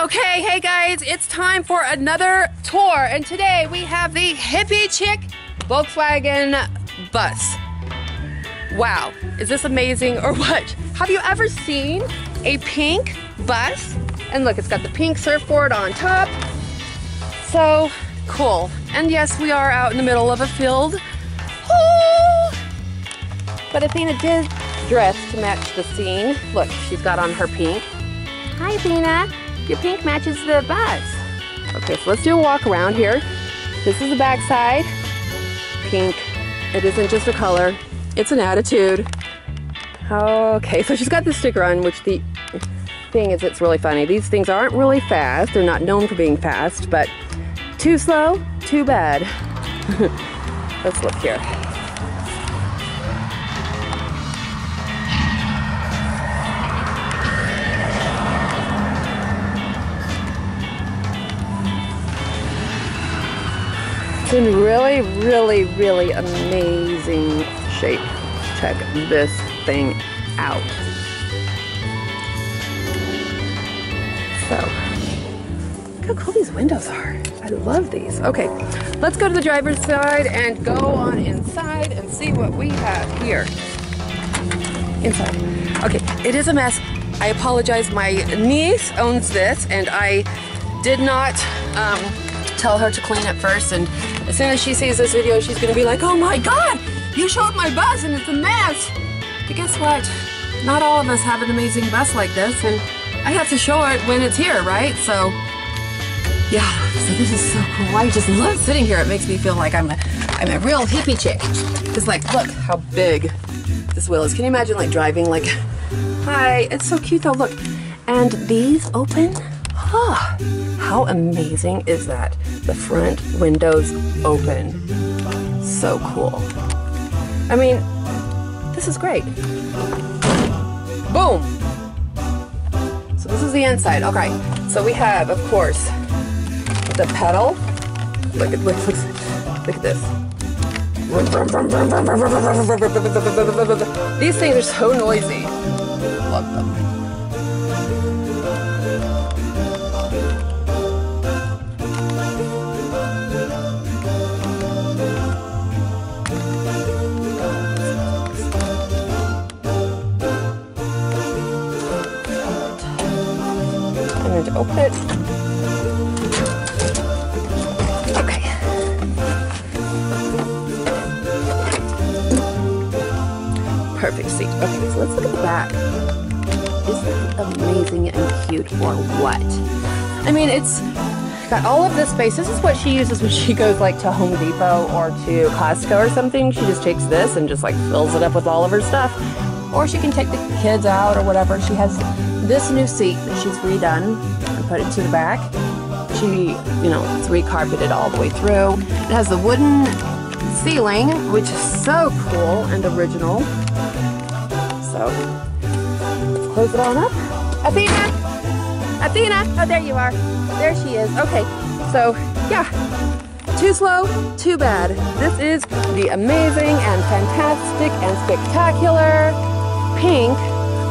Okay, hey guys, it's time for another tour, and today we have the Hippie Chick Volkswagen bus. Wow, is this amazing or what? Have you ever seen a pink bus? And look, it's got the pink surfboard on top. So cool. And yes, we are out in the middle of a field. Ooh. But Athena did dress to match the scene. Look, she's got on her pink. Hi, Athena. Your pink matches the bus. Okay, so let's do a walk around here. This is the back side. Pink. It isn't just a color, it's an attitude. Okay, so she's got the sticker on, which the thing is, it's really funny. These things aren't really fast. They're not known for being fast, but too slow, too bad. Let's look here. It's in really, really, really amazing shape. Check this thing out. So, look how cool these windows are. I love these. Okay, let's go to the driver's side and go on inside and see what we have here. Inside. Okay, it is a mess. I apologize. My niece owns this, and I did not tell her to clean it first, and as soon as she sees this video, she's gonna be like, oh my God, you showed my bus and it's a mess. But guess what? Not all of us have an amazing bus like this, and I have to show it when it's here, right? So, yeah, so this is so cool. I just love sitting here. It makes me feel like I'm a real hippie chick. It's like, look how big this wheel is. Can you imagine like driving like, hi, it's so cute though, look. And these open. Oh, how amazing is that? The front windows open. So cool. I mean, this is great. Boom! So this is the inside. Okay, so we have, of course, the pedal. Look at this. These things are so noisy. Love them. I'm going to open it. Okay. Perfect seat. Okay, so let's look at the back. Isn't it amazing and cute or what? I mean, it's got all of this space. This is what she uses when she goes like to Home Depot or to Costco or something. She just takes this and just like fills it up with all of her stuff. Or she can take the kids out or whatever. She has this new seat that she's redone and put it to the back. She, you know, it's recarpeted all the way through. It has the wooden ceiling, which is so cool and original. So, let's close it on up. Athena! Athena! Oh, there you are. There she is. Okay, so, yeah. Too slow, too bad. This is the amazing and fantastic and spectacular pink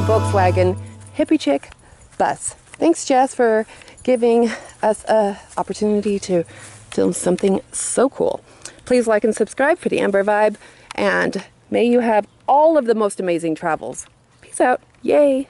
Volkswagen Hippie Chick bus. Thanks, Jess, for giving us an opportunity to film something so cool. Please like and subscribe for the Amber Vibe, and may you have all of the most amazing travels. Peace out. Yay.